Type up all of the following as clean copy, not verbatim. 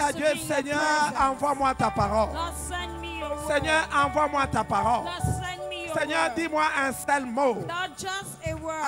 à to Dieu, be in your Seigneur, presence. envoie-moi ta parole. Lord, send me your word. Seigneur, envoie-moi ta parole. Lord, send me your Seigneur, word. dis-moi un seul mot. Lord, just a word.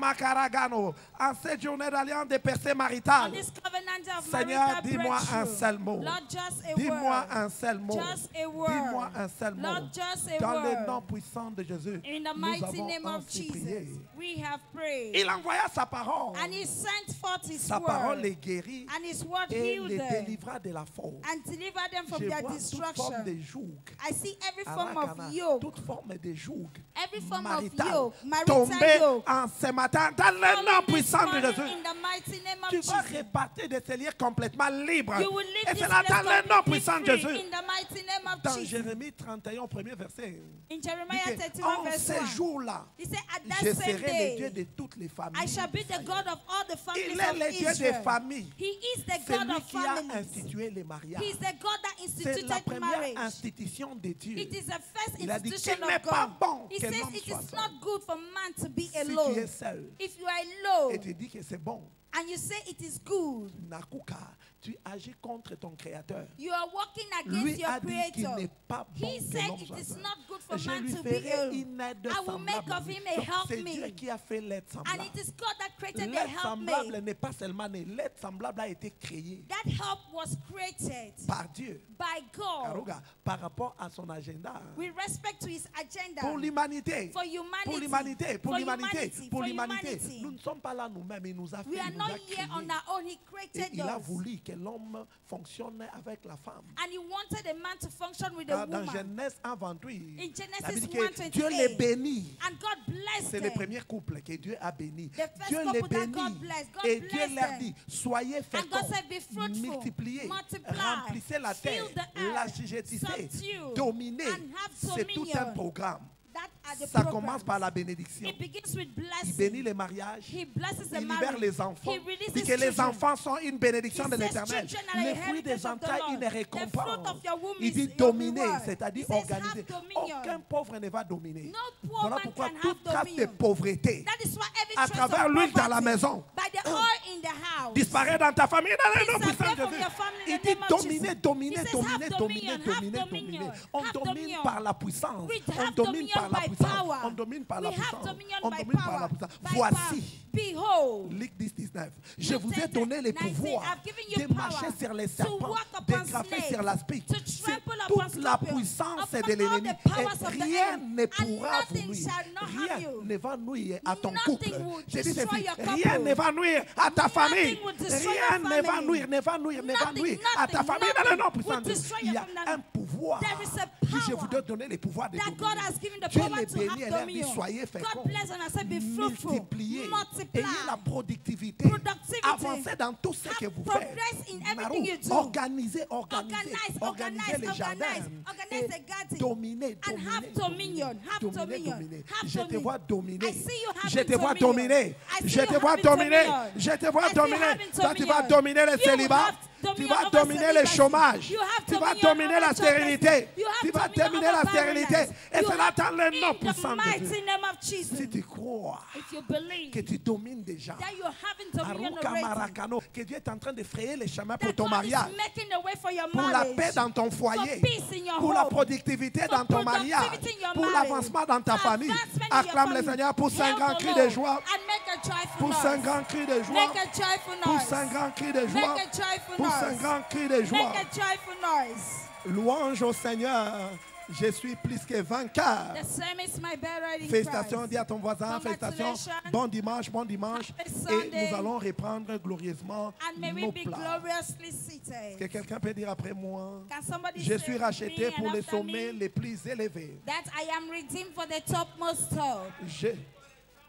Arakamakaragano. En cette journée d'alliance des percées On maritales, this covenant of Seigneur, marital dis-moi un breakthrough. seul mot. Lord, just a Dis-moi word. un seul mot. Just a word. Dis-moi un seul mot. Lord, just a Dans le word. nom puissant de Jésus, In the nous mighty avons name of ainsi Jesus, prié. we have prayed. Il envoya sa parole. And he sent forth his Sa parole word. les guérit And his word et healed les them délivra de la faute. and delivered them from Je their vois toute forme destruction. de joug. I see every form Arakana, of yoke, toute forme de joug every form of marital yoke, marital tombée yoke. en ce matin dans le nom Falling this puissant de morning Jésus. in the mighty name of Tu vas Jesus. repartir de ce lieux complètement libre. You will leave Et this c'est là place dans le nom completely puissant de free Jésus. in the mighty name of Dans Jesus. Jérémie 31, premier verset. In dit Jeremiah que 31 en verse ces 1, jours-là, he said, at je that same serai le Dieu day, de toutes les I familles. shall be the God of all the families Il est of le Dieu des Israel. familles. He is the C'est God lui of qui a families. institué les mariages. He is the God that C'est la instituted première marriage. institution de Dieu. It is the first Il a dit institution qu'il n'est of pas God. bon He que says l'homme it soit is seul. not good for man to be Si tu es alone. seul If you are et alone tu dis que c'est bon, and you say it is good, Nakuka, tu agis contre ton créateur. you are working against Lui your a dit qu'il creator. n'est pas bon He que said l'homme it soit is seul. not good for Je man lui to be ferai alone. une aide I will make semblable. of him a Donc, help c'est Dieu me. qui a fait l'aide And semblable. it is God that created the L'aide help semblable me. n'est pas seulement née. L'aide semblable a été créée That help was created par Dieu. by God Karuga, par rapport à son agenda. with respect to his agenda Pour l'humanité. for humanity. Pour l'humanité. Pour For l'humanité. humanity. Pour For l'humanité. humanity. Nous ne sommes pas là nous-mêmes. Il nous a fait. We are Il nous a not here créés. on our own. He Et created il a us. voulu que l'homme fonctionne avec la femme. And he wanted a man to function with a Dans woman. Genèse 1:28, In Genesis la Bible dit que 1:28, Dieu les bénit. And God blessed C'est le them. premier couple que Dieu a béni. The first Dieu couple les that bénit. God blessed. God Et Dieu blessed leur them. dit, soyez And God féconds, said, be fruitful, multipliez, multiply, remplissez la terre, fill the earth, la subjuguez, subdue, dominez. and have C'est tout un dominion. programme. That are the Ça programs. commence par la bénédiction. It begins with Il blessing. bénit les mariages. He blesses the Il libère marriage. les enfants. He releases Dit que les children. enfants sont une bénédiction He de says l'Éternel. children are Le a fruit des heritage of the entrailles, Lord. une The fruit récompense. of your womb Il is dit your dominer, reward. c'est-à-dire He says, organiser. have dominion. Aucun pauvre ne va dominer. No poor Voilà man pourquoi can toute have trace de dominion. pauvreté That is why every à trace travers of l'huile dans la poverty, maison by the oil in the house, disparaît dans ta famille dans le nom disappear puissant de from Jésus. your family in Il the dit name of dominer, Jesus. dominer, He says, dominer, have dominer, dominion, dominer, have dominer. dominion, On have domine dominion. par la puissance. We On have domine dominion par la by puissance. power. On domine par la We have puissance. dominion On by domine par power. la puissance. By Voici. power. Behold, Luc 10, 19. Je Luke vous ai 10, donné le 19, pouvoir I've given you de power marcher sur les to serpents, walk de upon graffer snakes, sur l'aspic. to C'est trample upon toute la scorpions, puissance upon de all l'ennemi. the powers Et of the rien enemy, ne and pourra vous nothing nuire. shall not harm Rien you. ne va nuire à ton Nothing couple. will J'ai dit destroy ceci. your couple. Rien ne va nuire à ta famille. will destroy Rien your ne va family. nuire, ne va nuire, ne va Nothing, nuire à ta nothing, famille dans le nom nothing puissant will de Dieu. destroy Il y your a family. un pouvoir. There is a Dit, je vous power ai donné le pouvoir de that God dominer. has given the Dieu power les to bénit have et leur dit dominion. soyez God féconds, bless and I said be fruitful, multipliez, multiply, ayez la productivité, productivity, avancez dans tout ce que vous faites. progress in everything you do. Organisez Organize les jardins organize the garden. et dominez, And have dominion, have dominion, have Je te dominion. vois dominer. I see you having Je te vois dominion. dominer. I see Je you te vois having dominer. dominion. Je te vois I see you dominer. having Toi, tu vas dominion. dominer le You célibat. have Tu dominion vas over dominer le celibacy. chômage. You have Tu vas dominion dominer over la stérilité. You have Tu vas dominion dominer over la stérilité. barrenness. Et You cela have dans le nom in the puissant de Dieu. mighty name of Jesus. Si tu crois If you believe que tu domines déjà, that you're having dominion Aruka already, Marakano, que Dieu est en train de frayer les chemins pour that ton God mariage, is making the way for your pour la marriage, paix dans ton foyer, for peace in your pour la home, productivité for dans ton mariage, productivity in your pour marriage, l'avancement dans ta for famille. advancement in your Acclame le family. Seigneur pour Hail 5 grands the cris Lord de joie. and make a joyful Pour 5 noise. grands cris de joie. Make a joyful Pour noise. 5 grands cris de joie. Make a joyful Pour 5 noise. grands cris de joie. Make a joyful noise. Louange au Seigneur. Je suis plus que vainqueur. The same is my better in Félicitations, Christ. dis à ton voisin, félicitations. Congratulations. Bon dimanche, bon dimanche. Happy Et Sunday. nous allons reprendre glorieusement And may we nos be plats. gloriously Est-ce seated. que quelqu'un peut dire après moi? Can somebody Je say suis with racheté me pour and les after sommets me les plus élevés. that I am redeemed for the topmost top.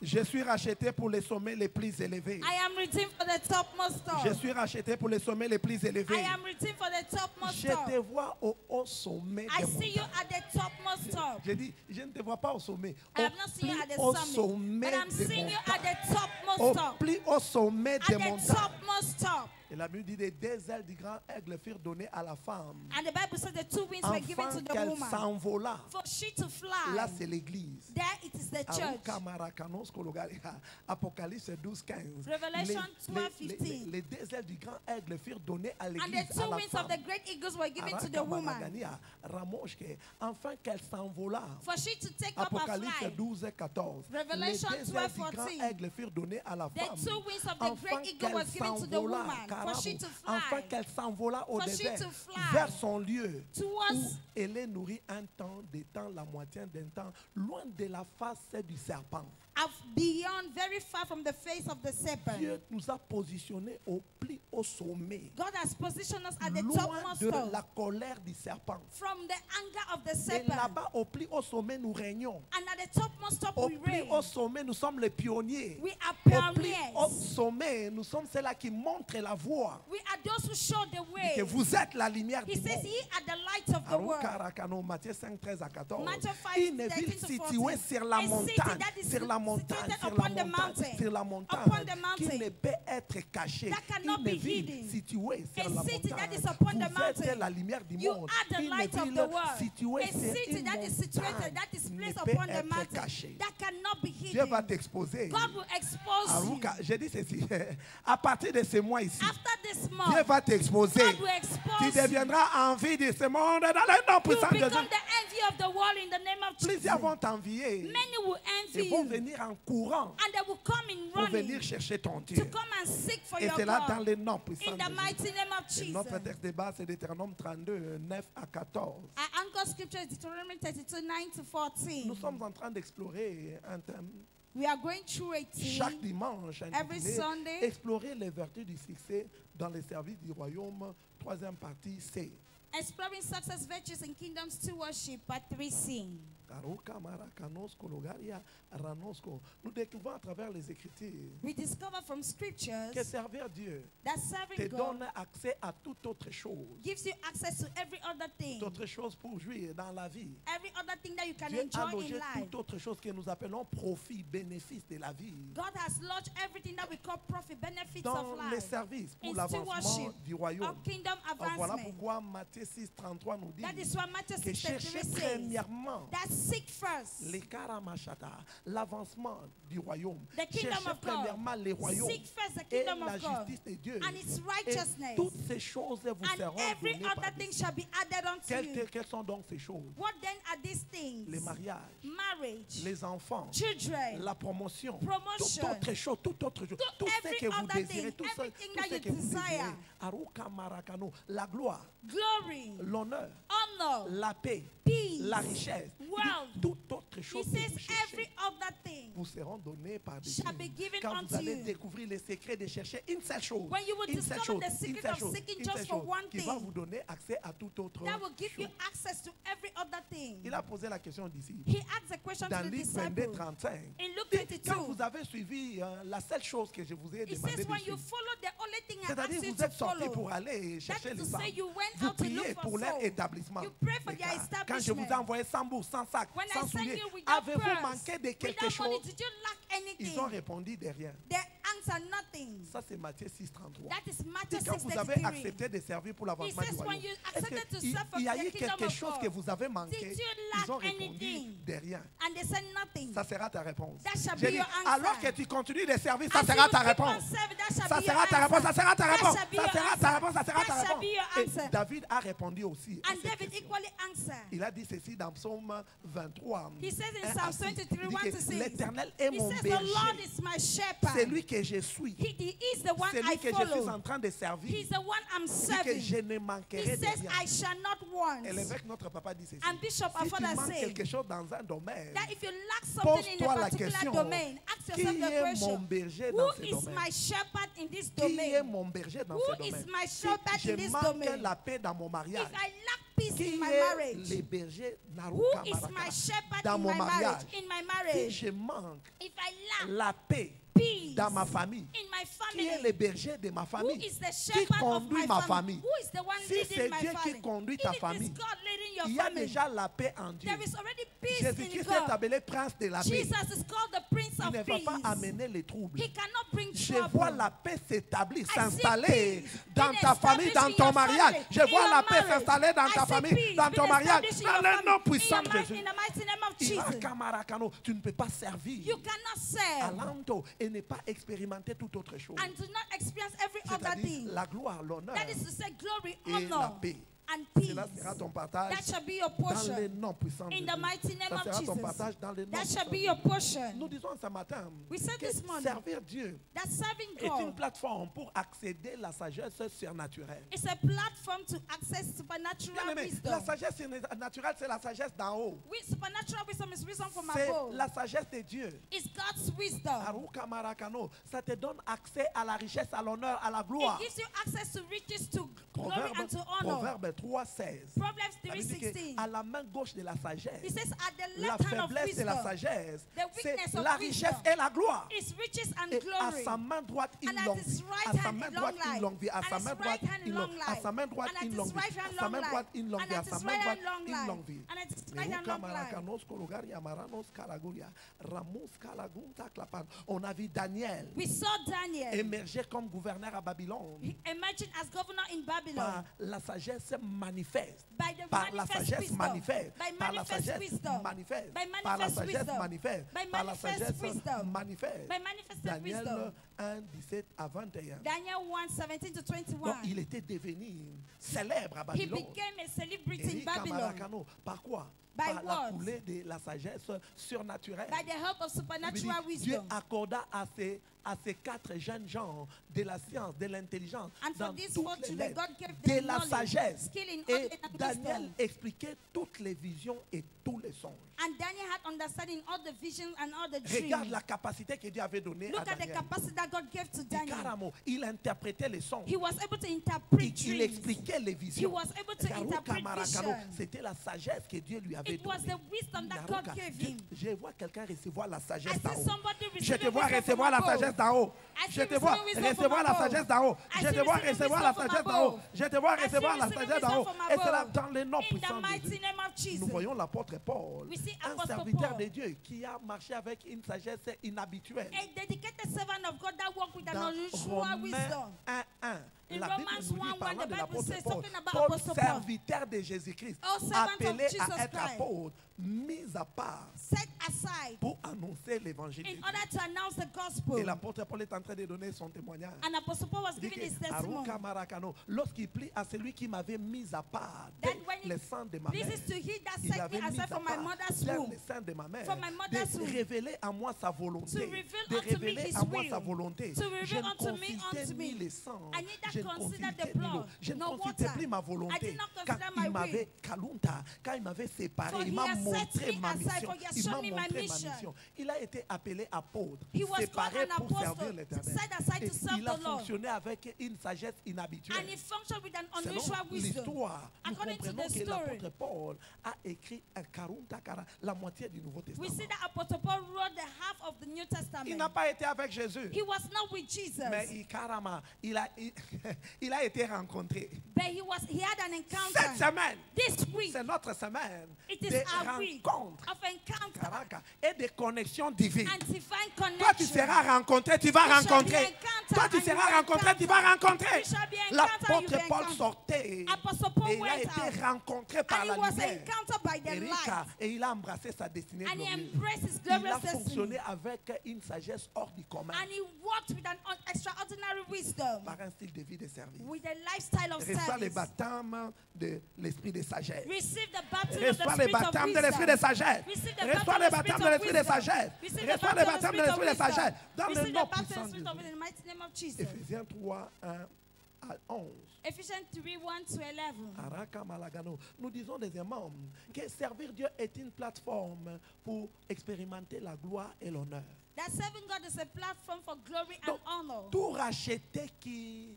Je suis racheté pour les sommets les plus élevés. I am redeemed for the topmost top. Je suis racheté pour les sommets les plus élevés. I am redeemed for the topmost Je top. te vois au haut sommet I des see you montagnes. at the topmost top. Je dis, je ne te vois pas au sommet. I Au have not seen you at plus the haut summit, sommet but I'm des seeing you at montagnes. the topmost Au top. plus haut sommet At des the montagnes. topmost top. Et la Bible dit des deux ailes du grand aigle furent données à la femme. And the Bible says the two wings were given Afin to the qu'elle woman s'envola. for she to fly. Là, c'est l'église. There it is the church. Apocalypse 12, 15. Revelation 12:15. Les deux ailes du grand aigle furent données à And l'église. the two wings of the great eagles were given to the woman Enfin qu'elle s'envola. for she to take up her Apocalypse flight. 12, 14. Revelation Les deux ailes du 12:14. grand aigle furent données à la The femme. two wings of the Enfin great eagle qu'elle was given to the s'envola, woman for she to enfin fly qu'elle s'envola au For she désert to fly vers son lieu où towards elle est nourrie un temps, des temps, la moitié d'un temps, loin de la face du serpent. beyond, very far from the face of the serpent. Dieu nous a positionnés au plus haut sommet, God has positioned us at the loin topmost de top, la colère du serpent. from the anger of the Et serpent. là-bas, au plus haut sommet, nous régnons. And at the topmost top Au we plus reign. haut sommet, nous sommes les pionniers. We are Au plus haut pioneers. sommet, nous sommes ceux-là qui montrent la voie. We are those who show the Et way. que vous êtes la lumière He du says, monde. ye are the light of the world. Arukarakano, Matthieu 5, 13 à 14. Matthew 5, Une 13 ville to située 14. sur la A city montagne, that is sur la montagne, situated sur la upon the montagne, mountain. sur la montagne, Upon the qui mountain. ne peut être cachée. That cannot Une be ville hidden. située sur A la city that montagne. is upon the Vous êtes mountain. la lumière du You monde. are the Une light of ville the world. située A sur city une that is situated, montagne that is ne placed peut upon the être mountain, cachée. that cannot be Dieu va hidden. t'exposer. God will expose you. Aruka, je dis ceci. À partir de ce mois ici, After this Dieu month, va t'exposer. God will expose Tu you. deviendras envie de ce monde dans le nom You puissant de become Jésus. the envy of the world in the name of Jesus. Plusieurs vont t'envier. Many will envy Ils vont you. venir en courant And they will come in pour running venir chercher ton to Dieu. come and seek for Et your c'est là dans God. le nom puissant In de the Jésus. mighty name of Et Jesus. notre texte de base, c'est Deutéronome 32, 9 à 14. Our anchor scripture is Deuteronomy 32, 9 to 14. Nous sommes en train d'explorer un thème We are going through a chaque team dimanche, every intitulé Sunday. Explorer les vertus du succès dans les services du royaume, troisième partie C. Exploring success virtues in kingdom stewardship, part 3C. Karoka, Marakanosco, Logaria, Ranosco. Nous découvrons à travers les Écritures We discover from scriptures que servir Dieu that te serving God donne accès à toute autre chose. gives you access to every other thing. Toute autre chose pour jouir dans la vie. Every other thing that you can Dieu a enjoy in logé life. toute autre chose que nous appelons profit, bénéfice de la vie. God has lodged everything that we call profit, benefits Dans of les life, services pour in l'avancement stewardship du royaume. of kingdom Voilà advancement. pourquoi Matthieu 6, 33 nous dit That is why Matthew que 6:33 cherchez says premièrement that seek first les karamashata, l'avancement du royaume. the kingdom Cherchez of God. premièrement les royaumes Seek first the et kingdom la of God justice de Dieu. and its Et righteousness, toutes ces choses vous and seront every données other par thing Dieu. shall be added unto you. Quelles sont donc ces choses? What then are these things? Les mariages, Marriage, les enfants, children, la promotion, promotion, toute autre chose, toute autre chose, tout ce every que vous other désirez, thing, tout ce everything tout that ce you que vous désirez. desire. Aruka Marakano, la gloire, glory, l'honneur, honor, la paix, peace, la richesse, wealth. toute autre He chose que says vous cherchez every other thing vous seront donnés par Dieu. shall be given Quand unto vous allez you. découvrir les secrets de chercher une seule chose, When you will une seule discover chose, the une secret seule of chose, seeking une just seule for chose, one qui va thing, vous donner accès à toute autre that will give you chose. access to every other thing. Il a posé la question d'ici. He asked a question Dans to the Luc 22, disciples 35. in Luke Et quand 22. vous avez suivi la seule chose que je vous ai He demandé says de when you suivre, follow the only thing I c'est-à-dire asked you vous to êtes sortis follow, pour aller that chercher is les to femmes. say you went Vous out to priez look pour for leur souls. établissement. You pray for Et their quand je vous ai establishment. envoyé sans bourse, sans sac, When I sans send souliers, you with your avez-vous purse, manqué de quelque without money, chose? did you lack Ils ont anything? répondu de rien. They answer nothing. Ça, c'est Matthieu 6, 33. That is Matthew Et quand vous avez 6:33. accepté de servir pour He l'avancement du says when royaume, you est-ce accepted to qu'il serve for y a the eu kingdom quelque of chose God, que vous avez manqué? did you Ils ont lack répondu anything? de rien. And they said nothing. Ça sera ta réponse. That shall J'ai be dit, your answer. alors que tu continues de servir, ça As sera you ta keep on réponse. serving, that shall Ça be your sera ta answer. réponse, ça sera ta That réponse. shall be Ça your sera ta answer. réponse, ça sera That ta shall réponse. be your Et answer. David a répondu aussi à And cette David question. equally answered. Il a dit ceci dans Psaume 23. He says in 1 à Psalm 6. 23, Il dit 1 que to 6. l'Éternel est He mon says, the Lord berger. is my shepherd. C'est lui que je suis. He is the one C'est I lui que je suis follow. en train de servir. He's the one I'm Il dit que serving. je ne He manquerai de says, rien. I shall not want. Et l'évêque, notre papa, dit ceci. And Bishop, our Si tu father, manques said quelque chose dans un domaine, that if you lack something in pose-toi a la particular question, domain, ask qui yourself the est mon question, berger dans who ce is domaine? my shepherd in this Qui est domain? mon berger dans Who ce is domaine? my Si shepherd je in this manque domain? la paix dans mon mariage, If I lack peace qui in my est marriage, les bergers who Naruka is my Maraka shepherd dans in mon my mariage? marriage? In my Si marriage, je manque if I lack la paix peace dans ma famille? in my Qui est family? le berger de ma Who famille? is the Qui shepherd of conduit my ma family? famille? Who is the one Si leading c'est my Dieu qui family? conduit If ta it is famille, God leading your il y a family, déjà la paix en Dieu. there is already peace in Jésus-Christ est God. appelé prince de la paix. Jesus is called the Prince Il of ne va Peace. pas amener les troubles. He cannot bring Je trouble. vois la paix s'établir, see s'installer peace dans being ta famille, established dans in ton your mariage. family, Je in vois your la paix marriage. s'installer dans I ta see famille, peace dans being ton mariage. established in Dans your le family, nom in puissant your de Jésus. in the mighty name of Jesus. Irakamaracano, tu ne peux pas servir You cannot serve Alanto et ne pas expérimenter toute autre chose. and do not experience every other C'est-à-dire thing. la gloire, l'honneur That is to say, glory, et la honor, paix. and peace. Cela sera ton partage That shall be your dans le portion. nom puissant de In Dieu. the mighty name Ça of sera ton Jesus. partage dans le nom That puissant shall be de your Dieu. portion. Nous disons ce matin We said que this morning servir Dieu that serving est une God plateforme pour accéder à la sagesse surnaturelle. is a platform to access supernatural Bien-aimé, wisdom. la sagesse surnaturelle, c'est la sagesse d'en haut. Supernatural wisdom is wisdom from C'est above. la sagesse de Dieu. It's God's wisdom. Aruka Marakano, ça te donne accès à la richesse, à l'honneur, à la gloire. It gives you access to riches, to glory, and to honor. Proverbe 3:16. Proverbs Ça veut dire que 3:16. à la main gauche de la sagesse, It says, at the la left hand of faiblesse de la wisdom, sagesse, the c'est weakness of la wisdom richesse et la gloire. is riches and Et à glory. sa main droite, une And at longue his vie. right À sa hand, main a droite, long une longue vie. À life. sa And main his droite, right hand, une long longue vie. À life. sa main droite, And at une his longue vie. right hand, À sa long main life. droite, une longue And vie. À at sa his main right droite, hand, long une life. longue vie. And at his right hand, Nehuka long life. Marakanos Kologari Amaranos Kalaguria, Ramos Kalagunta Klapan. On a vu Daniel We saw Daniel émerger comme gouverneur à Babylone emerging as governor in par Babylon la sagesse manifeste. by the Par la manifest sagesse wisdom. manifeste. By Par la manifest sagesse wisdom. manifeste. By Par la manifest sagesse wisdom. manifeste. By Par la manifest sagesse wisdom. manifeste. By manifested Daniel wisdom. 1, 17 à 21. Daniel 1:17 to Donc, 21. il était devenu célèbre à He Babylone. became a celebrity in Erika Babylon Marakano. Par quoi? By Par la what? coulée de la sagesse surnaturelle. by the help of Ça veut supernatural dire, Dieu wisdom. accorda à ces 4 jeunes gens de la science, de l'intelligence, And for dans these toutes four les children, lettres, God gave de them la knowledge, sagesse. skill in Et all and Daniel wisdom. expliquait toutes les visions et tous les songes. And Daniel had understanding all the visions and all the Regarde dreams. la capacité que Dieu avait donnée à Look at the Daniel. capacity that God gave to Et Daniel. carrément, il interprétait les songes. He was able to interpret Il dreams. expliquait les He visions. was able to Karuka interpret Marakano, visions. c'était la sagesse que Dieu lui avait It was donnée. the wisdom that Naruka, God gave Dieu- him. Je vois quelqu'un recevoir la I sagesse d'en see haut. somebody Je receiving te vois wisdom recevoir from la above. sagesse d'en haut. I Je see te vois receiving wisdom from recevoir la above. sagesse d'en haut. I Je see te vois receiving recevoir wisdom la from sagesse d'en haut. above. Je te vois I see recevoir la receiving sagesse d'en haut. wisdom from Et c'est là above. dans le nom In the puissant de mighty Dieu. name of Nous Jesus. voyons l'apôtre Paul, We see un Apostle serviteur Paul. de Dieu qui a marché avec une sagesse inhabituelle. A dedicated servant of God that walked with an Dans unusual Romains wisdom. 1:1, In la Bible Romans nous dit, 1:1, parlant the de Bible l'apôtre says Paul, something about Paul, Apostle Paul. serviteur de Jésus-Christ, Oh, servant of appelé Jesus à être Christ. apôtre, mis à part Set aside pour annoncer l'évangile. de in Dieu. order to announce the Et gospel. l'apôtre Paul est en train de donner son témoignage. And Apostle Paul was Il dit giving his que, testimony. Aruka Marakano, lorsqu'il plie à celui qui m'avait mis à part That dès when le it sein de ma mère, pleases to he that il set me avait mis aside à from my part mother's dès womb, le sein de ma mère, from my mother's de womb, révéler à moi sa volonté, to reveal de unto me révéler his à moi will, sa volonté. to reveal Je ne unto me, consultais unto ni me. les sangs, I neither je ne considered the consultais ni l'eau, blood, je ne nor consultais water. plus ma I volonté. did not Quand consider my il m'avait will. Kalunta, quand il m'avait séparé, For il he m'a has set montré me ma aside, mission. for he has Il m'a shown me my montré ma mission. mission. Il a été appelé apôtre, He was séparé called an pour servir apostle, l'Éternel. set aside Et to serve il a the Lord. fonctionné avec une sagesse And inhabituelle. he functioned with an Selon unusual wisdom. l'histoire, nous According to comprenons the que story, l'apôtre Paul a écrit un 40 la moitié du Nouveau we Testament. see that Apostle Paul wrote the half of the New Il Testament. n'a pas été avec Jésus, He was not with Jesus, mais il a été rencontré. but he had an Cette encounter. semaine, This week, c'est notre semaine it is de our week rencontres of encounter Karaka, et de connexions divines. and divine Toi, tu connection. seras rencontré, tu vas You shall be rencontrer. encountered Toi, tu and you seras will rencontré, tu vas encounter. rencontrer. You shall be encountered, you L'apôtre will Paul encounter. sortait Apostle Paul et il a went été out rencontré par and he la was lumière. encountered by the Erika, light. et il a embrassé sa destinée And he glorieuse. embraced his Il a glorious destiny. fonctionné avec une sagesse hors du commun, And he walked with an extraordinary wisdom, par un style de vie de service. with a lifestyle of Reçois le service. baptême de l'esprit de sagesse. Receive the baptism of the Reçois le spirit of baptême de l'esprit de wisdom. sagesse. Receive the Reçois le baptême de l'esprit de wisdom. sagesse. Receive the Reçois le baptême baptême de l'esprit de wisdom. sagesse. Dans le Receive nom the baptism puissant of de wisdom Jésus. in the mighty name of Jesus. Éphésiens 3, 1 à 11. Ephesians 3, 1 to 11. Araka Malagano. Nous disons deuxièmement que servir Dieu est une plateforme pour expérimenter la gloire et l'honneur. That serving God is a platform for glory and Donc, honor. tout racheté qui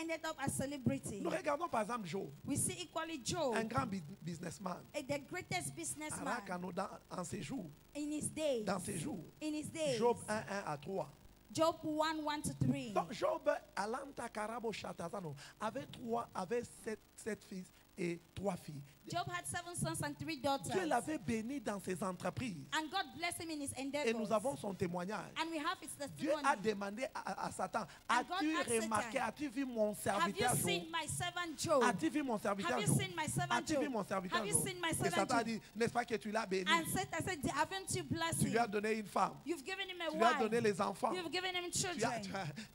ended up as celebrity. Nous regardons par exemple Joe, We see equally Job, un grand businessman. the great greatest businessman Arakano en ses jours. in his days. Dans ses jours. In his days. Job 1, 1 à 3. Job 1, 1-3. Donc Job, Alanta Karabo Shatazano, avait sept fils et 3 filles. Job had 7 sons and 3 daughters. Dieu l'avait béni dans ses entreprises. And God blessed him in his Et endeavors. nous avons son témoignage. And we have his Dieu testimony. a demandé à Satan, And God as-tu asked remarqué, Satan, as-tu vu mon Have you serviteur Job? seen my servant Job? As-tu vu mon serviteur Have you Job? seen my servant As-tu vu Job? mon serviteur Have you Job? seen my Et servant Satan a Job? dit, n'est-ce pas que tu l'as béni? And Satan said, haven't you blessed Tu lui as him? donné une femme. You've given him a Tu lui as donné wife. les enfants. You've given him Tu as, children.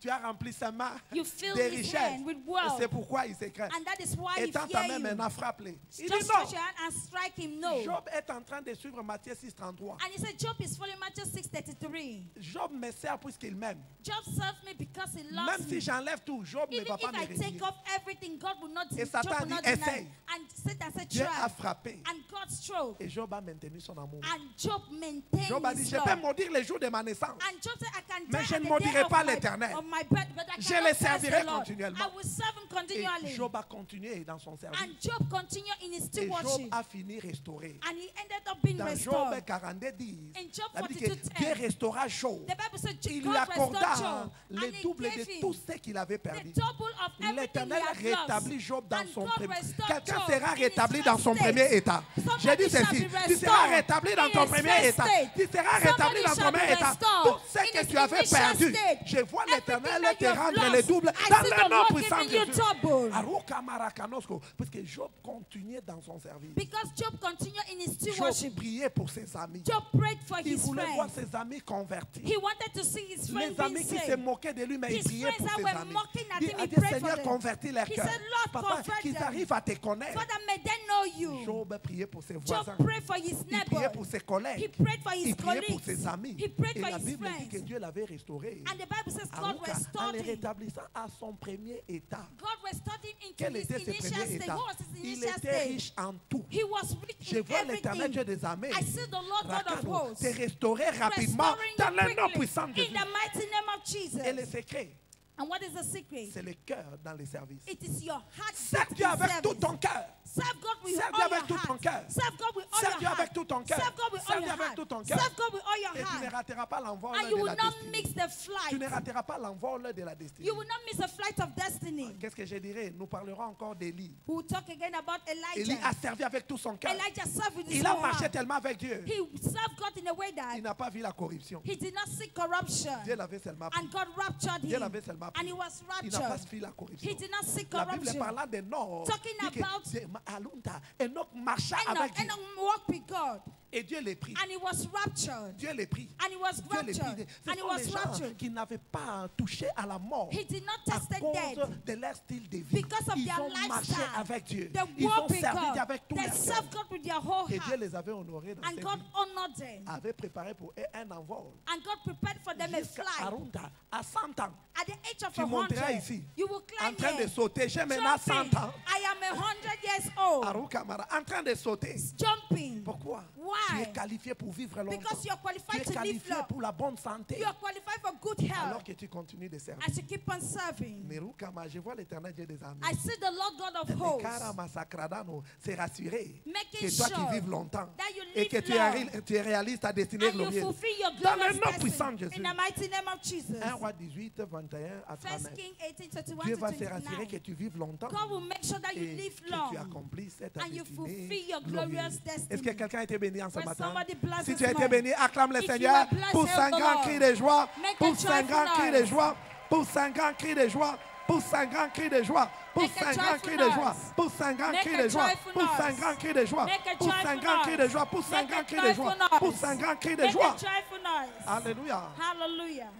tu as rempli sa main You filled des his richesses. hand with Et wealth. c'est pourquoi il s'écrit. And that is why Et he tends ta fear main you. maintenant, frappe-les. Il dit Just non. stretch your hand and strike him. No. Job est en train de suivre Matthieu 6,33. And he said, Job is following Matthew 6:33. Job me sert puisqu'il m'aime. Job serves me because he loves Même si me. j'enlève tout, Job ne Even va if pas me I renier. take off everything, God will not, Et Job Satan will dit, not deny. essaye. And Satan said, Dieu a try. frappé. And God strove. Et Job a maintenu son amour. And Job maintained Job a dit, his je love. peux maudire les jours de ma naissance. And Job said, I can Mais die je at ne the maudirai day of pas my- l'Éternel. of my birth, but I Je cannot le curse servirai the Lord. continuellement. I will serve him Et continually. Job a continué dans son service. And Job continued in his Et Job stewardship. a fini restauré. And he ended up being Dans restored. Job 42, 10, In Job la Bible dit que 42:10, Dieu restaura Job. The Bible said Il lui God restored accorda Job. le And he double gave de him tout ce qu'il avait perdu. the double of everything L'Éternel he had rétablit lost. Job dans And son God premier. restored Quelqu'un Job sera in his rétabli first dans son state. premier état. Somebody J'ai dit shall ceci. be Tu seras restored rétabli dans in ton his premier first état. state. Tu seras rétabli Somebody dans ton shall be premier état. restored Tout ce in que his tu avais initial perdu, state. je vois Everything l'Éternel that te you have rendre lost, le double I dans see le the nom Lord puissant de giving you Jésus. double. Aruka Marakanosco. Parce que Job continuait dans son service. Because Job continued in his Job stewardship. priait pour ses amis. Job prayed for Il his voulait voir friends. ses amis convertis. He wanted to see his friends Les being amis qui se saved. moquaient de lui, mais il His priait pour friends ses that were amis. mocking at Il him, a he dit, prayed for Seigneur, them. convertis leur He cœur. said, Lord, Papa, convert qu'ils them. arrivent à te connaître. Father, may they know you. Job priait pour ses Job voisins. prayed for his Il priait neighbor. pour ses He collègues. prayed for his Il priait pour colleagues. ses amis. He prayed Et for la his Bible dit que friends. Dieu l'avait restauré. And the Bible says God Aruka, en restored le him. rétablissant à son premier état. God restored him into Quel his était ce initial premier state. état? What was his Il initial était state? riche en tout. He was rich Je in vois l'Éternel Dieu everything. des armées. I see the Lord God of Rakano, hosts te restaurer rapidement restoring dans you le nom quickly puissant de in Jésus. the mighty name of Jesus. Et le secret, And what is the secret? c'est le cœur dans les services. It is your heart. Serve Dieu avec tout ton cœur. Serve God with Serve all Dieu your avec tout ton heart. cœur. Serve God with all Serve your Dieu heart. avec tout ton cœur. Serve God with all Serve your Dieu avec heart. tout ton cœur. Serve God with all your Et tu ne heart. rateras pas l'envol And de you la will not destinée. mix the Tu ne flight. rateras pas l'envol de la destinée. You will not miss a flight of destiny. Qu'est-ce que je dirais? Nous parlerons encore d'Élie. We will talk again about Élie Elijah. a servi avec tout son cœur. Elijah served with his Il a whole marché heart. tellement avec Dieu. He served God in a way Il that n'a pas vu la corruption. he did not seek corruption. Dieu l'avait seulement pris. And God raptured Dieu him. l'avait seulement pris. And he was Il n'a pas raptured. fui la corruption. He did not seek La Bible corruption. parlant de Enoch, Talking dit que about Alunta, Enoch marcha avec Enoch Dieu. walked with God. Et Dieu les prit. And he was raptured. Dieu les prit. And he was Dieu les raptured. prit. Ce And he sont was les gens raptured. qui n'avaient pas touché à la mort He did not à taste cause dead. de leur style de vie. Because of Ils their ont marché lifestyle. avec Dieu. They Ils ont walked with servi Dieu God. avec tout They leur served cœur. God with their whole Et Dieu heart. les avait honorés dans And ses God vies. honored them. Avait préparé pour eux un envol. And God prepared for them a Jusqu'à flight. Arunda, à 100 ans. At the age of Tu 100, monteras ici, you will en climb train de here. sauter. J'ai maintenant 100 Jumping. ans. I am 100 years old. Arukamara, en train de sauter. Jumping. Pourquoi? Why? Tu es qualifié pour vivre longtemps. Because you are Tu qualified es to live qualifié long. pour la bonne santé. You are qualified for good Alors health. que tu continues de servir. As you keep on serving. Merukama, je vois l'Éternel Dieu des armées. I see the Lord God of hosts Karama Sakradano, c'est rassuré making que toi sure qui vives longtemps that you et que live long tu réalises ta destinée and you glorieuse. fulfill your Dans le glorious nom puissant de destiny. Jésus. In the mighty name of Jesus. 1 Roi 18, 21 à 1 39. King 18, 31 Dieu to va se rassurer que 29. tu vives longtemps God will make sure that you et live que tu long accomplisses cette and you destinée fulfill your glorieuse. glorious destiny. Est-ce que quelqu'un a été béni en ce When matin? somebody blesses Si tu as été me, béni, acclame le if you Seigneur. are blessed, Pousse hail un the grand Lord. cri de joie. Make a Pousse un joyful grand cri de noise. joie. Pousse un grand cri de joie. Pousse un grand cri de joie. Pousse Make a un grand joyful cri de joie. noise. Pousse un grand Make cri a de joie. joyful Pousse un noise. grand cri de joie. Make a Pousse un joyful grand cri de noise. joie. Pousse un Make a grand cri de joyful joie. noise. Pousse un grand cri de Make joie. a joyful noise. Alléluia. Hallelujah.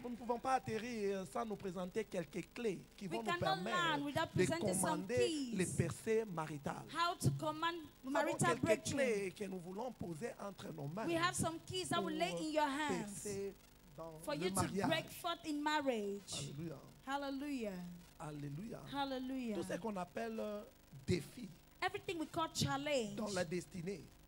Nous ne pouvons pas atterrir sans nous présenter quelques clés qui vont We nous cannot permettre land without de presenting some commander keys. les percées maritales. How to command Nous avons marital quelques breakthrough. clés que nous voulons poser entre nos mains We have some keys that will lay in your hands percer dans for le you to break mariage. forth in marriage. Alléluia. Hallelujah. Alléluia. Hallelujah. Tout ce qu'on appelle défi Everything we call challenge dans la destinée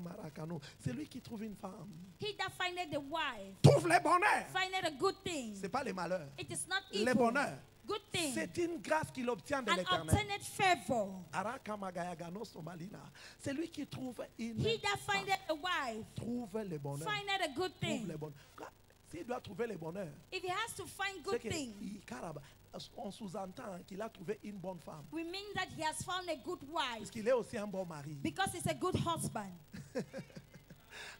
Marakano. C'est lui qui trouve une femme. He that findeth the wife, Trouve les bonheurs. findeth a good thing. Ce n'est pas les malheurs. It is not Les evil. bonheurs. good thing C'est une grâce qu'il obtient de and l'Éternel. obtained favor. C'est lui qui trouve une He that femme, findeth a wife trouve le bonheur. findeth a good Trouve thing. le bonheur. S'il doit trouver le bonheur, If he has to find c'est good que thing, on sous-entend qu'il a trouvé une bonne femme. we mean that he has found a good wife Parce qu'il est aussi un bon mari. because he's a good husband.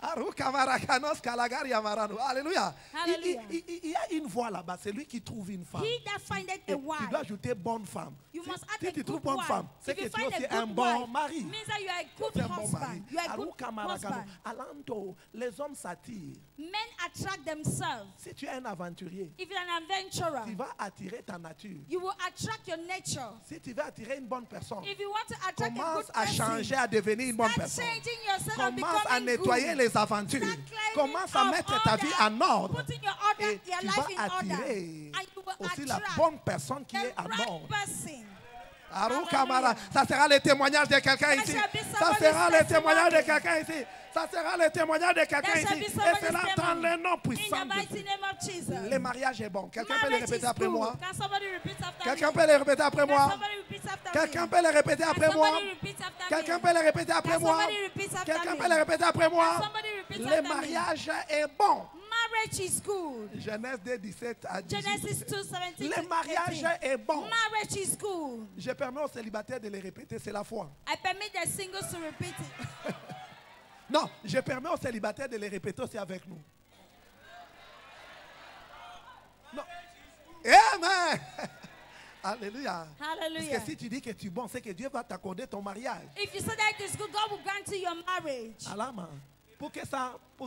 Alléluia. Hallelujah. Il y a une voie là-bas, c'est lui qui trouve une femme. He that findeth Et a tu dois wife, ajouter bonne femme. you must add Si a tu trouves good bonne wife. femme, c'est If que you tu es find aussi a un good bon wife, mari. means that you are a good C'est un bon mari. husband. You are a good husband. Alanto, les hommes s'attirent. Men attract themselves. Si tu es un aventurier, If you're an adventurer, tu vas attirer ta nature. you will attract your nature. Si tu veux attirer une bonne personne, If you want to attract a commence good à person, changer, à devenir une bonne start personne. changing yourself and Commence à becoming nettoyer good. les aventures. Start cleaning Commence à up mettre ta vie en ordre. Putting your Et tu life vas in order. attirer And you will aussi la attract bonne personne qui the est en right ordre. person. Arou Kamara, ça sera le témoignage de quelqu'un ici. Ça sera le témoignage de quelqu'un ici. Ça sera le témoignage de quelqu'un There shall ici. be Et somebody's cela dans testimony. le nom In the puissant de mighty Dieu. name of Jesus. Le mariage est bon. Quelqu'un peut le Marriage répéter is après good. moi. Can somebody repeat after Quelqu'un me? peut le répéter après Can moi. somebody repeat after Quelqu'un me? peut le répéter Can après moi. somebody repeat after me? Quelqu'un peut le répéter après Can moi. somebody repeat after Quelqu'un me? peut le répéter après moi. Can somebody repeat Le after me? mariage est bon. Marriage is good. Genèse 2, 17 à 18. Genesis 2, 17 Le mariage 18. est bon. Marriage is good. Je permets aux célibataires de le répéter, c'est la foi. I permit the singles to repeat it. Non, je permets aux célibataires de le répéter aussi avec nous. Non. Amen. Alléluia. Parce Hallelujah. que si tu dis que tu es bon, c'est que Dieu va t'accorder ton mariage. If you say that it is good, God will grant you your marriage. Alama. Pour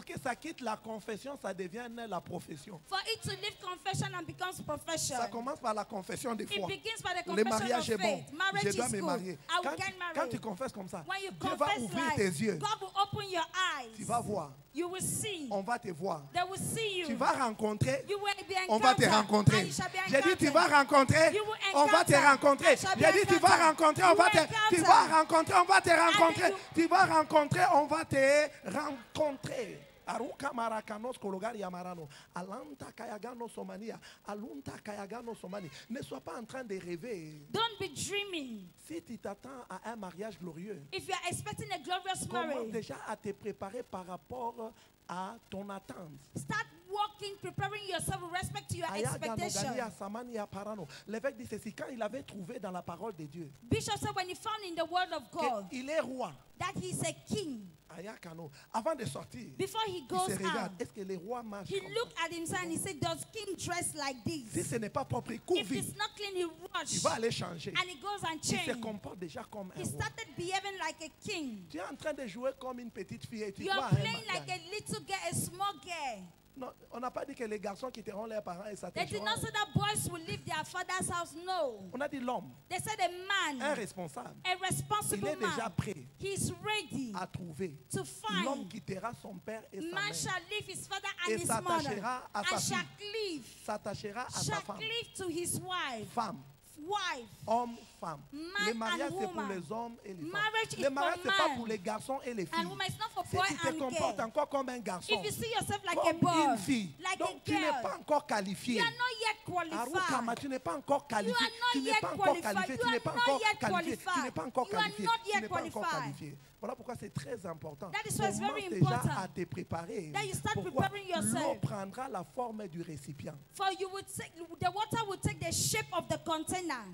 que ça quitte la confession, ça devienne la profession. For it to leave confession and becomes profession. Ça commence par la confession des It foi. begins by the Le confession mariage of est bon. faith. Marriage Je dois is me good. marier. I will get Quand married. tu confesses comme ça, When you Dieu va confess ouvrir life, tes yeux. God will open your eyes. Tu vas voir. You will see. On va te voir. They will see you. Tu vas rencontrer. You will be On va te encountered. rencontrer. And you shall be J'ai dit tu encountered. vas rencontrer. You will On va te encounter. rencontrer. I shall be J'ai dit tu vas encountered. rencontrer. On You va will te. Tu encounter. vas rencontrer. On va te rencontrer. you- Tu vas rencontrer. On va te rencontrer. Aruka marakanos kologari amarano. Alanta kayagano somania. Alunta kayagano somani. Ne sois pas en train de rêver. Don't be dreaming. Si tu t'attends à un mariage glorieux, If you are expecting a glorious commence marriage, déjà à te préparer par rapport à ton attente. start walking, preparing yourself with respect to your Ayaga expectation. Nogania Samani Aparano. L'évêque dit ceci, quand il avait trouvé dans la parole de Dieu Bishop said when he found in the word of God qu'il est roi, that he's a king, Ayakano, avant de sortir, before he il goes se regarde, out, est-ce que les rois marchent he comme ça? looked at himself and he said, does king dress like Si this? ce n'est pas propre, il court If vite, it's not clean, he il rushes va aller changer. and he goes and Il se changes. comporte déjà comme un He roi. started behaving like a king. Tu es en train de jouer comme une petite fille et tu You vois are un playing like mariage. a little girl, a small girl. Non, on n'a pas dit que les garçons quitteront leurs parents et They did not s'attacheront. say that boys will leave their father's house. No. On a dit l'homme, They said a un man, responsable, a il responsible est déjà man, prêt he's ready à trouver. to L'homme find. quittera son père et sa Man mère, shall leave his father Et and his mother s'attachera à sa and shall fille. cleave, s'attachera à sa shall femme. cleave to his wife. Femme, Wife. homme, femme. Man Le mariage, and c'est pour woman. les hommes et les femmes. Marriage is Le mariage, for c'est pas man pour les garçons et les And filles. woman, it's not for Si boy tu te and comportes girl. encore comme un garçon, If you see yourself like a comme boy, une fille, like donc a tu n'es girl, pas encore qualifié. you are not yet Arukama, qualified. tu n'es pas encore qualifié. You are not Tu n'es yet pas encore qualified. qualifié. You Tu n'es are pas not encore yet qualifié. Tu n'es pas encore qualified. You are qualifié. not Tu yet n'es pas encore qualified. qualifié. Voilà pourquoi c'est très important. That is why it's very Commence déjà important à te préparer. that you start Pourquoi? preparing yourself. L'eau prendra la forme du récipient. For you would take the water will take the shape of the container.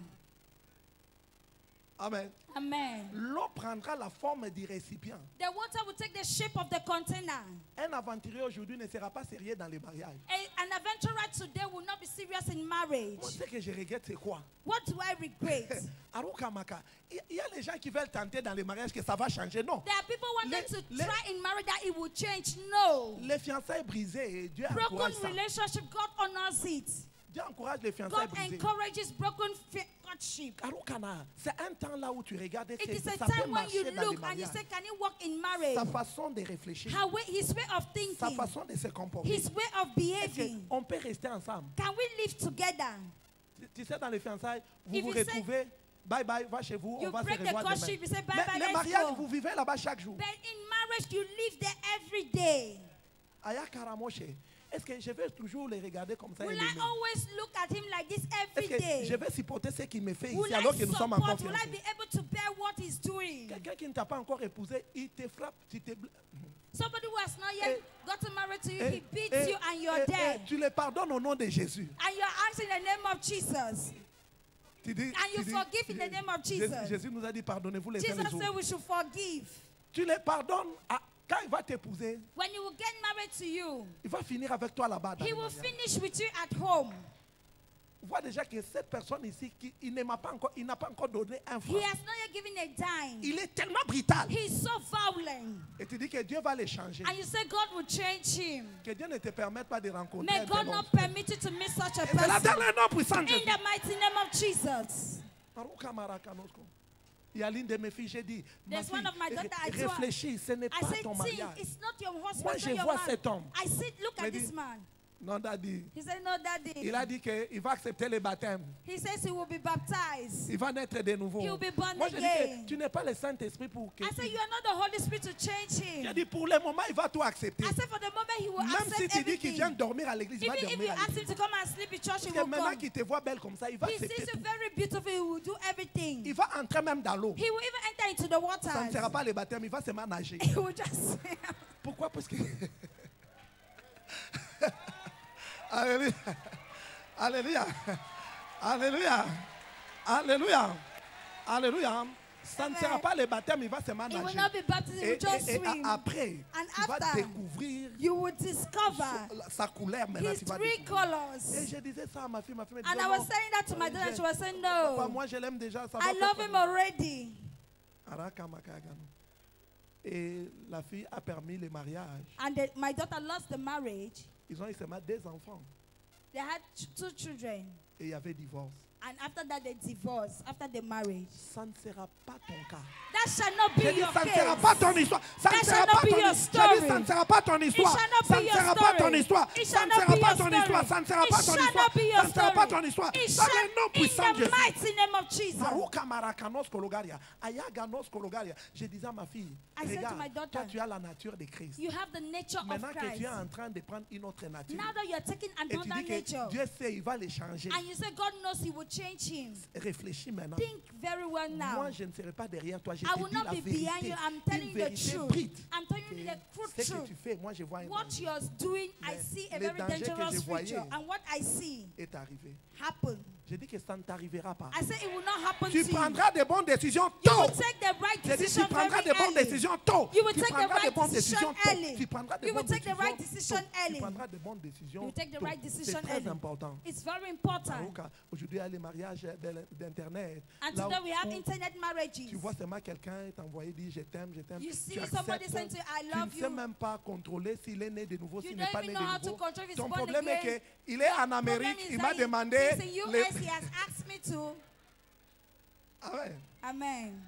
Amen. Amen. L'eau prendra la forme du récipient. The water will take the shape of the container. Un aventurier aujourd'hui ne sera pas sérieux dans les mariages. An adventurer today will not be serious in marriage. Moi, ce que je regrette, c'est quoi? What do I regret? Arukamaka. Il y a les gens qui veulent tenter dans les mariages que ça va changer. Non. There are people wanting to Les- try in marriage that it will change. No. Les fiançailles brisées, et Dieu Broken encourage ça. relationship, God honors it. Dieu encourage les fiançailles God brisées. encourages broken courtship. Arukana, c'est un temps là où tu regardes It que is a ça peut time when you marcher dans les look and you mariages. say, can it work in marriage? Sa façon de réfléchir, His way of sa thinking, façon de se comporter. his way of behaving. On peut rester ensemble. Can we live together? Tu sais, dans les fiançailles, vous If vous you say- retrouvez. Bye bye, va chez vous, You on va se break the revoir demain. courtship, you say, bye Mais bye, les let's mariages, go. vous vivez là-bas chaque jour. But in marriage, you live there every day. Aya Karamoshe, Est-ce que je vais toujours les regarder comme ça et Will les I aimer? always look at him like this Est-ce every que je day? vais supporter ce qu'il me fait Will ici I alors que nous sommes encore support? Will I be fiancés? able to bear what he's doing? Quelqu'un qui ne t'a pas encore épousé, il te frappe, tu te Somebody who has not yet gotten married to you, he beats et- you and you're dead. tu le pardonnes au nom de Jésus. And you're asking in the name of Jesus. Tu dis, And you forgive in the name of Jesus. Jésus nous a dit pardonnez-vous les uns les Jesus said autres. we should forgive. Tu les pardonnes quand il va t'épouser, When you will get married to you, il va finir avec toi là-bas. dans he le will mariage. finish with you at home. Vois déjà que cette personne ici, il n'a pas encore donné un He franc. has not yet given a dime. Il est tellement brutal. He's so violent. Et tu dis que Dieu va les changer. And you say God will change him. Que Dieu ne te permette pas de rencontrer May un God tel not homme. permit you to miss such a Et c'est là dans person. le nom puissant de In Jésus. the mighty name of Jesus. Il y a l'une de mes filles, j'ai dit, ma There's one fille, of my daughter, I told her, réfléchis, ce n'est I pas said, ton think, mariage. it's not your husband, Moi, not je your vois man. cet homme. I said, look Me at dit- this man. Non, Daddy. He said, no, daddy. Il a dit qu'il va accepter le baptême. He says he will be baptized. Il va naître de nouveau. He will be born Moi, je dis again. que tu n'es pas le Saint-Esprit pour que. I said, you are not the Holy Spirit to change J'ai him. dit, pour le moment, il va tout accepter. I said, for the moment, he will Même si accept tu dis qu'il everything. vient dormir à l'église, il va Even if you dormir à ask l'église. him to come and sleep in church, he Parce que will maintenant come. qu'il te voit belle comme ça, il va He accepter sees you tout. very beautiful, he will do everything. Il va entrer même dans l'eau. He will even enter into the waters. Ça ne sera pas le baptême, il va se mettre à nager. He will just swim. Pourquoi? Parce que. Alléluia. Alléluia. Alléluia. Alléluia. Alléluia. Ça ne Amen. sera pas le baptême, il va se mettre He à will nager. not be baptized, he will just swim. Après, And tu vas after, découvrir you will discover sa couleur maintenant. his Tu vas three découvrir. Et colors. je disais ça à ma fille me And disait I was non. saying that to my daughter, and she was saying, Papa, no, moi je l'aime déjà. Ça I va love pas him faire. already. Et la fille a permis le mariage. And my daughter lost the marriage. Ils ont eu seulement 2 enfants. They had 2 children. Et il y avait divorce. And after that, they divorced, after the marriage. Ça ne sera pas ton cas. That shall not be J'ai dit, your ça ne sera case. pas ton histoire. Ça ne That sera shall pas not be ton your histoire. J'ai dit, story. ça ne sera pas ton histoire. shall not Ça be ne your sera pas ton story. histoire. It Ça shall ne not sera be pas your ton story. histoire. Ça ne sera It pas ton shall histoire. not be Ça your ne sera pas story. ton histoire. It Dans shall, le nom in puissant de the Jésus. mighty name of Jesus. Maruka marakanos kologaria. Ayaganos kologaria. Je disais à ma fille, I said to regarde, my daughter, toi tu as la nature de Christ. You have the nature of Maintenant que Christ. tu es en train de prendre une autre nature. Now that you are taking Et tu another dis que nature, Dieu sait, il va les changer. and you say God knows He will change him, Réfléchis maintenant. think very well now. Moi, je ne serai pas derrière toi. Je I te will dis not la be behind vérité. you. I'm telling Une you the vérité truth. brute. I'm telling you the Ce que truth. tu fais, moi je vois un What danger you're doing, I Mais see a les very dangers que dangerous je voyais future. And what I see est arrivé. happen. Je dis que ça ne t'arrivera pas. I say it will not happen Tu to you. prendras de bonnes décisions You tôt. will take the right Je dis, tu decision prendras very de bonnes early. décisions tôt. You will Tu take the prendras de right bonnes decision décisions tôt. early. Tu prendras de You will bonnes take the right décisions decision tôt. Tu early. prendras de bonnes décisions You will take the tôt. right decision C'est très early. important. It's very important. Baruka, aujourd'hui, il y a les mariages d'Internet. And Là today we have où internet marriages. tu vois seulement quelqu'un t'envoyer dire je t'aime, je t'aime. You see Tu somebody acceptes. saying to you, I Tu love ne sais you. même pas contrôler s'il est né de nouveau, You s'il don't n'est pas even né know how de to nouveau. control if he's Ton born problème again. est qu'il est en Problem Amérique. is Il that m'a demandé. he's in US, he has asked me to. Ah ouais. Amen.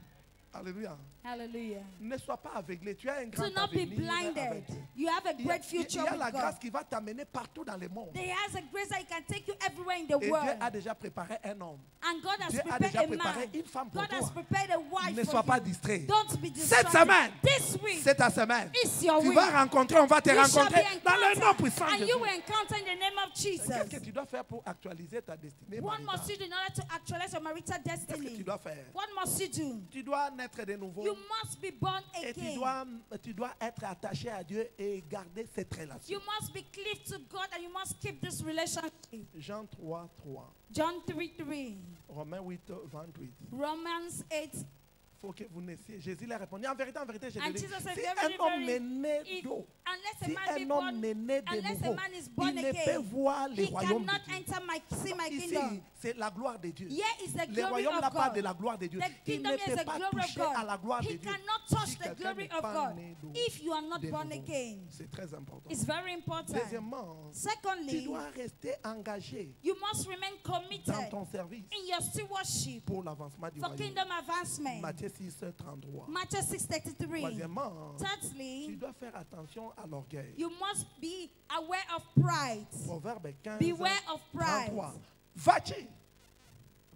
Alléluia. Hallelujah. Ne sois pas aveuglé. Tu as un grand Do not be avenir avec blinded. Dieu. You have a Il y a, great future il y a with la God. grâce qui va t'amener partout dans le monde. There has a grace that He can take you everywhere in the Et Dieu world. a déjà préparé un homme. And God has Dieu a prepared déjà a préparé man. une femme pour God has toi. prepared a wife Ne for sois pas you. distrait. Don't be Cette distracted. semaine, This week, c'est ta semaine. it's your Tu week. vas rencontrer, on va te You shall rencontrer be dans le nom encountered, puissant de and you Jésus. will encounter in the name of Jesus. Qu'est-ce que tu dois faire pour actualiser ta destinée What maritale? must you do in order to actualize your marital Qu'est-ce que tu destiny? dois faire? What must you do? Tu dois naître de nouveau. You must be born Et tu again. dois être attaché à Dieu et garder cette relation. You must be cleaved to God and you must keep this relationship. Jean 3, 3. John 3:3. Romains 8, 28. Romans 8. Il faut que vous naissiez. Jésus l'a répondu. En vérité, je And te dis, Jesus said, si very, un homme very, est né if- d'eau, unless a si man be un born, homme est né de unless a nouveau, man is born il ne peut again, voir le he royaume de cannot Dieu. enter see my Ici, kingdom. c'est la gloire de Dieu. Here is the Le glory royaume of n'a pas God. de la gloire de Dieu. The Il kingdom ne is peut the pas glory of toucher à la God. gloire de He Dieu. cannot si touch the quelqu'un glory n'est of pas God né d'eau, if you are not de born nouveau. again. C'est très important. It's very important. Deuxièmement, tu Secondly, dois rester engagé you must remain dans committed ton service in your stewardship pour l'avancement du for royaume. kingdom advancement. Matthieu 6, 33. Matthew 6:33. Troisièmement, tu Thirdly, dois faire attention à l'orgueil. you must be aware of pride. Proverbe 15, Beware of pride. 33. Va-tu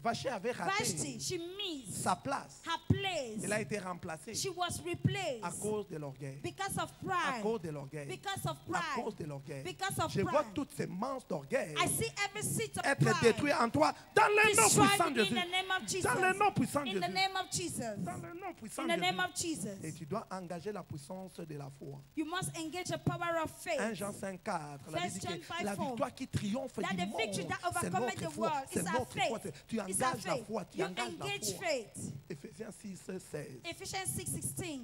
Vashti avait raté Vashti, she missed sa place. her place. Elle a été remplacée She was à replaced cause de l'orgueil. because of À pride. cause de l'orgueil. Because of À pride. cause de l'orgueil. Because of Je vois pride. toutes ces manches d'orgueil I see every seat of être pride détruites en toi dans le nom destroyed puissant de in Jésus. the name of Jesus. Dans le nom puissant de In the Jésus. name of Jesus. Dans le nom puissant In de the name Jésus. of Jesus. Et tu dois engager la puissance de la foi. You must engage the power of 1 faith. Jean 5,4. La Bible dit First John que la 5:4. victoire qui triomphe That du the monde, victory that c'est overcometh notre the foi. world C'est is our notre foi. faith. Tu It's our engages la faith. foi. Tu You engages la engage foi. faith. Éphésiens 6,16. Ephesians 6:16.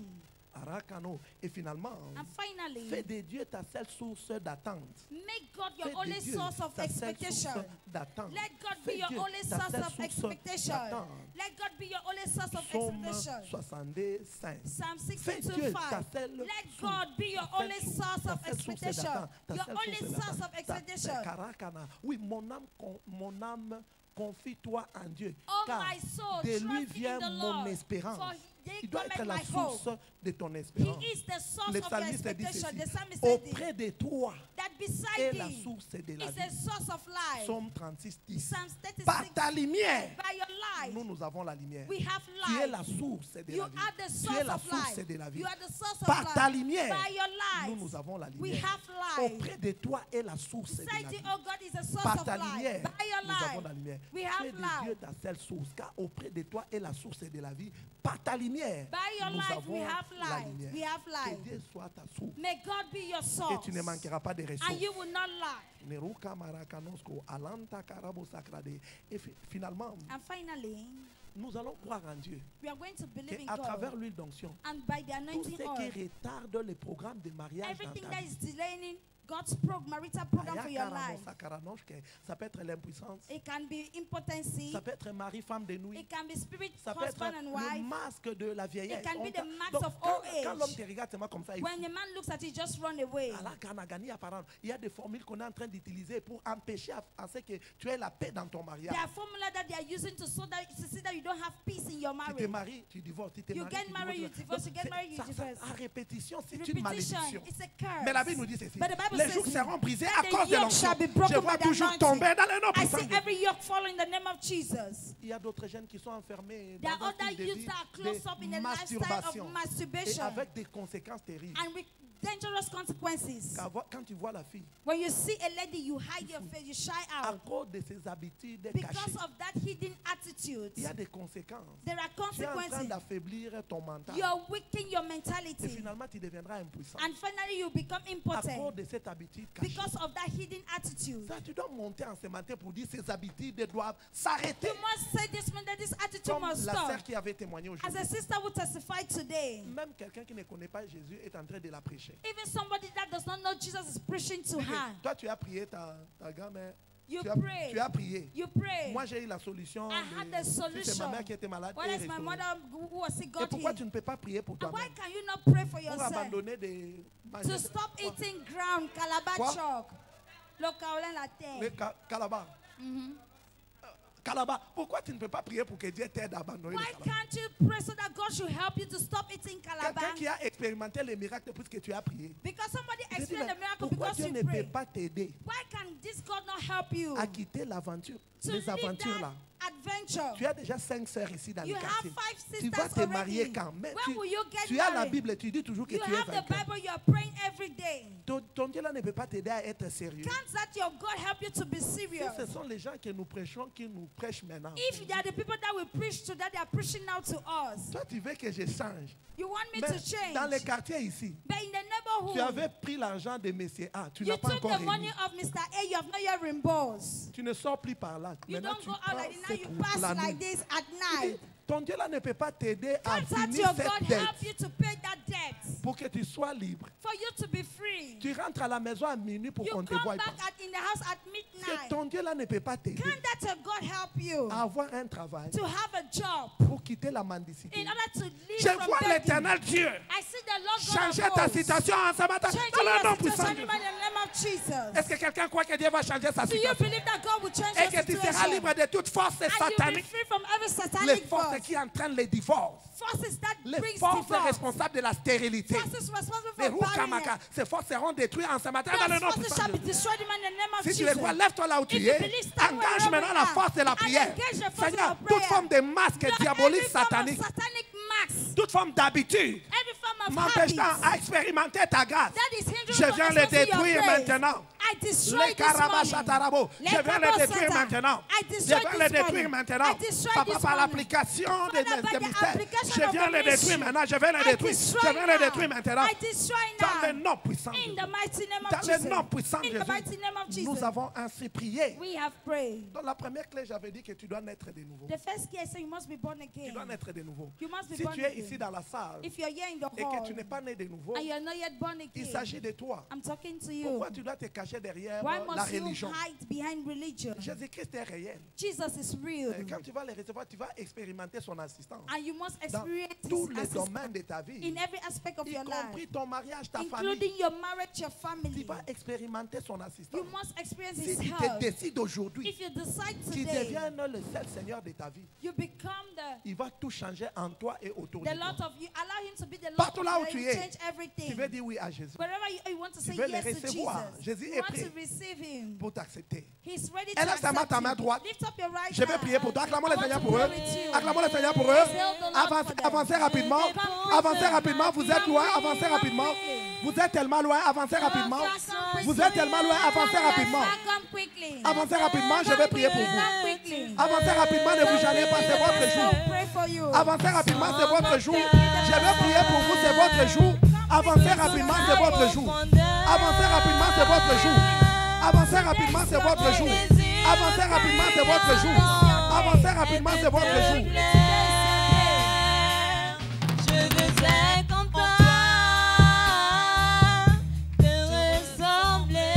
Arakano. Et finalement, And finally, fais de Dieu ta seule source d'attente. make God your Fais only de Dieu source of ta seule expectation. source d'attente. Let God Fais be your Dieu only ta source seule of source expectation. d'attente. Let God be your only source of Psaume expectation. 65. Psalm Fais Dieu ta 62:5. seule Let source, God be your ta seule only source, source ta of seule source expectation. d'attente, ta Your seule only source source d'attente, of expectation. Karakana. Oui, mon âme, confie-toi en Dieu. Oh, Car my soul, de lui trust vient in the mon Lord. espérance. For they Il doit être cometh la my source hope. de ton He espérance. is the source Le of your psalmiste dit expectation. The ceci. psalmist said Auprès de toi that est beside la thee source de la is vie. a source of life. Psaume 36, 10. Psalms 36. Par ta lumière, By your light, nous avons la lumière. we have Tu es light. la source de You la vie. are the Tu source es la of source life. de la vie. You are the source of Par life. ta lumière, By your light, nous avons la we lumière. have light. Auprès de toi est la source de la Beside vie. thee, oh God, is a source Par of ta life. lumière, By your nous avons la light, lumière. we Fais have de Dieu light. ta seule source, car auprès de toi est la source de la vie. Par ta lumière, By your nous light, avons we have la light. lumière. We have Que light. Dieu soit ta source. May God be your Et source. tu ne manqueras pas de ressources. And you will not lack. Neruka Marakanosko, Alanta Karabo Sakrade. Et finalement, And finally, nous allons croire en Dieu. we are going to believe in Et à travers God. l'huile d'onction, And by the tout ce anointing qui oil, retarde le programme de mariage dans everything ta that vie, is delaying God's marital program for your life. ça peut être l'impuissance, It can be impotency. ça peut être mari-femme de nuit, It can be spirit, ça peut être husband and le wife. masque de la vieillesse. It can be the marks Donc, of quand, old age. quand l'homme te regarde seulement comme ça, il When a man looks at you, just run away. y a des formules qu'on est en train d'utiliser pour empêcher à ce que tu aies la paix dans ton mariage. There are formulas that they are using to see that you don't have peace in your Tu te marriage. maries, tu divorces, tu te You maries, get tu married, you divorce, you get married, you divorce. À répétition, c'est une Repetition, malédiction. it's a curse. Mais la Bible nous dit ceci. But the Bible Les says jours seront brisés that à the cause de yoke l'onction. shall be broken Je vois by the toujours anointing. tomber dans le nom I puissant see de Dieu. every yoke fall in the name of Jesus. Il y a d'autres jeunes qui sont enfermés There dans are un other style de youths vie that are close up in a de lifestyle masturbation of et masturbation avec des conséquences terribles. and with dangerous consequences. Quand tu vois la fille, When you see a lady, you hide your face, you shy à out. cause de ses habitudes Because cachées, of that hidden attitude, il y a des conséquences. there are Tu es en train consequences. d'affaiblir ton mental. You're weakening your Et mentality. finalement, tu deviendras impuissant. And finally, you become À impotent cause de cette habitude cachée. because of that hidden attitude. Ça, tu dois monter en ce matin pour dire ces habitudes doivent s'arrêter. You must say this man that this attitude Comme must la stop. sœur qui avait témoigné As aujourd'hui. a sister who testified today, Même quelqu'un qui ne connaît pas Jésus est en train de la prêcher. even somebody that does not know Jesus is preaching to her. Toi, tu as prié ta grand-mère. You Tu as prié. You pray. Moi, j'ai eu la solution. I had the Si c'est ma solution. mère qui était malade. Whether elle est it's my restaurée. mother who was sick, Et God pourquoi healed. tu ne peux pas prier pour And why toi-même? can you not pray for Pour yourself? abandonner de To manger stop eating ground, calabash Quoi? chalk. Le kaolin la le terre. calabar. Calabar. Pourquoi tu ne peux pas prier pour que Dieu t'aide à abandonner Why le calabar? can't you pray so that God should help you to stop eating Quelqu'un calabash? qui a expérimenté les miracles puisque tu as prié. Because somebody Je dis, explained mais the miracle pourquoi because Dieu you ne peut pray. pas t'aider Why can this God not help you à quitter l'aventure, to les leave aventures là? that adventure? Tu as déjà 5 sœurs ici dans You le have quartier. 5 Tu vas sisters te marier already. quand? Mais When will you get tu as la married? Bible, tu dis toujours que You tu es have the vainqueur. Bible, you are praying every day. Ton Dieu là ne peut pas t'aider à être sérieux. Can't that your God help you to be Si serious? ce sont les gens que nous prêchons qui nous prêchent maintenant. If they are the people that we preach to, that they are preaching now to us, Toi, tu veux que je change. you want me Mais to change. dans les quartiers ici, But in the tu neighborhood, avais pris l'argent de Messieurs A. Tu you n'as pas took encore the money remis. of Mr. A, you have not yet reimbursed. Tu ne sors plus par là. You Maintenant, don't tu go out prends like this. Now cette you route pass la like nuit. this at night. Ton Dieu là ne peut pas t'aider à Can't that finir your God cette dette help you to pay that debt? pour que tu sois libre. For you to be free. Tu rentres à la maison à minuit pour You qu'on ne te come voie back pas. in the house at Parce que midnight. ton Dieu là ne peut pas t'aider Can't that your God help you à avoir un travail to have a job pour quitter la mendicité. in order to live Je from vois begging? l'éternel Dieu I see the Lord God changer of ta hosts situation en ce matin. changing Dans le nom your puissant de situation Dieu. in the name of Jesus. Est-ce que quelqu'un croit que Dieu va changer sa Do you situation? believe that God will change Et your que tu seras situation? libre de toute force And you'll be satanique. free from every Les satanic forces force. qui entraînent les divorces. Forces that Les brings forces divorce. responsables de la stérilité. Forces responsible Les for barrenness. Rukamaka. Ces forces seront détruites en ce matin dans le Those nom forces puissant shall de be Dieu. destroyed in the name of Si tu Jesus. les crois, lève-toi là où tu If you es. believe, stand Engage wherever maintenant you la are. force de la And prière. engage the force Seigneur, of toute prayer. forme de masque Lord, diabolique every form of satanique, satanic marks, toute forme d'habitude every form of m'empêchant habits à expérimenter ta grâce, that is hindering je from viens les expressing your détruire grace. maintenant. I destroy Les this morning. Karabachatarabo, je viens les détruire maintenant. I Je destroy viens this les détruire morning. maintenant. I destroy Papa, this par morning. l'application Father, by des the mystères, application je of viens the les détruire mystery, maintenant. Je viens les I détruire. destroy Je viens les now. détruire maintenant. I destroy Dans le now. nom puissant de In Dieu. the mighty name of Dans Jesus. le nom puissant de In the mighty Jésus. name of Jesus. Nous avons ainsi prié. We have prayed. Dans la première clé, j'avais dit que tu dois naître de nouveau. The first case, you must be born Tu again. dois naître de nouveau. You must be Si born tu es again. ici dans la salle If you're here in the et que hall tu n'es pas né de nouveau, and you're not yet born il again, s'agit de toi. I'm talking to you. Pourquoi tu dois te cacher derrière Why la must you religion? hide behind religion? Jésus-Christ est réel. Jesus is real. Quand tu vas le recevoir, tu vas expérimenter son assistance And you must dans experience tous his les assistance domaines de ta vie, in every aspect of y your life, compris ton mariage, ta including famille. your marriage, your Tu family. vas expérimenter son assistance. You must experience Si his tu te help. décides aujourd'hui If you decide qu'il today, devienne le seul Seigneur de ta vie, you become il va tout changer en toi et autour de the toi. Lord of you. Allow him to be the Lord Partout of là où you. tu He es, change tu everything. veux dire oui à Jésus Wherever you want to say veux le yes to recevoir. Jesus, Jésus you est want prêt to receive him. pour t'accepter. He's ready to Élève seulement accept ta main you. droite. Lift up your right Je vais hand. prier pour toi. Acclamons le I want Seigneur to pour eux. pray with you. Acclamons le Seigneur pour eux. Hail the Lord Avancez, for them. avancez rapidement. Avancez rapidement. Vous êtes loin. Avancez rapidement. Vous êtes tellement loin. Avancez rapidement. Vous êtes tellement loin. Avancez rapidement. Come quickly. Avancez rapidement. Je vais prier pour vous. Come quickly. Avancez rapidement. Ne vous gênez pas. C'est votre jour. Pray for you. Avancez rapidement. C'est votre jour. Je vais prier pour vous. C'est votre jour. Avancez rapidement. C'est votre jour. Avancez rapidement. C'est votre jour. Avancez rapidement. C'est votre jour. Avancez rapidement. C'est votre jour. Avancez rapidement. C'est votre jour. Je veux être comme toi, te ressembler.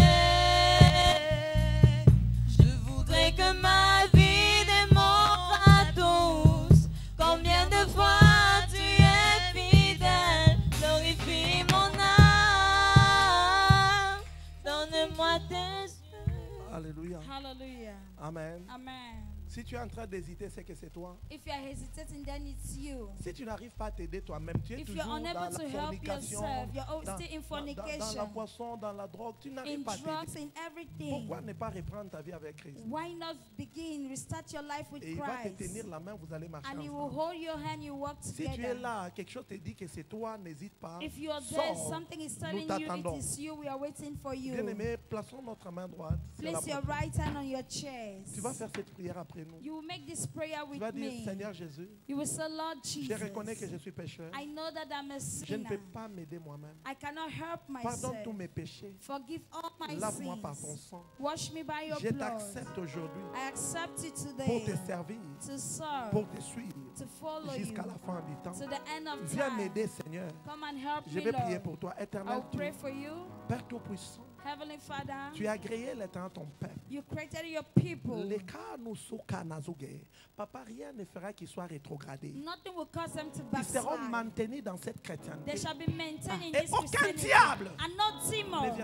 Je voudrais que ma vie démontre tous combien de fois tu es fidèle. Glorifie mon âme, donne-moi tes yeux. Alléluia. Hallelujah. Amen. Amen. Si tu es en train d'hésiter, c'est que c'est toi. If you are hesitating, then it's you. Si tu n'arrives pas à t'aider toi-même, tu es If toujours you're dans unable la to help fornication, yourself, you're dans, still in dans la fornication, boisson, dans la drogue, tu in n'arrives pas à drugs, t'aider. in everything. Pourquoi ne pas reprendre ta vie avec Christ? Why not begin, restart your life with Et il va te Christ? tenir la main, vous allez marcher And he will ensemble. hold your hand, you walk Si tu es together. là, quelque chose te dit que c'est toi, n'hésite pas. If you're there, Sors. something is Nous telling you t'attendons. it is you, we are waiting for you. Bien-aimé, plaçons notre main droite sur la Place your poitrine. right hand on your chest. Tu vas faire cette prière après nous. You will make this prayer Tu with vas dire, me. Seigneur Jésus, You will say, Lord je Jesus, reconnais que je suis pécheur. I know that I'm a Je ne sinner. peux pas m'aider moi-même. I cannot help Pardonne myself. tous mes péchés. Forgive all my Lave-moi par ton sins. sang. Wash me by your Je blood. t'accepte aujourd'hui I accept you pour today te servir, to serve, pour te suivre to follow you jusqu'à la fin du temps. to the end of Viens time. m'aider, Seigneur. Come and help Je me, vais prier Lord. pour toi. I Éternel will pray Dieu, for you. Père Tout-Puissant, Heavenly Father, tu as créé l'éternel ton Père. you created your people. Les cas nous sont canazougués. Papa, rien ne fera qu'ils soient rétrogradés. Nothing will cause them to Ils seront backslide. maintenus dans cette chrétienté. They shall be maintained in Et this aucun Christianity. diable And no demon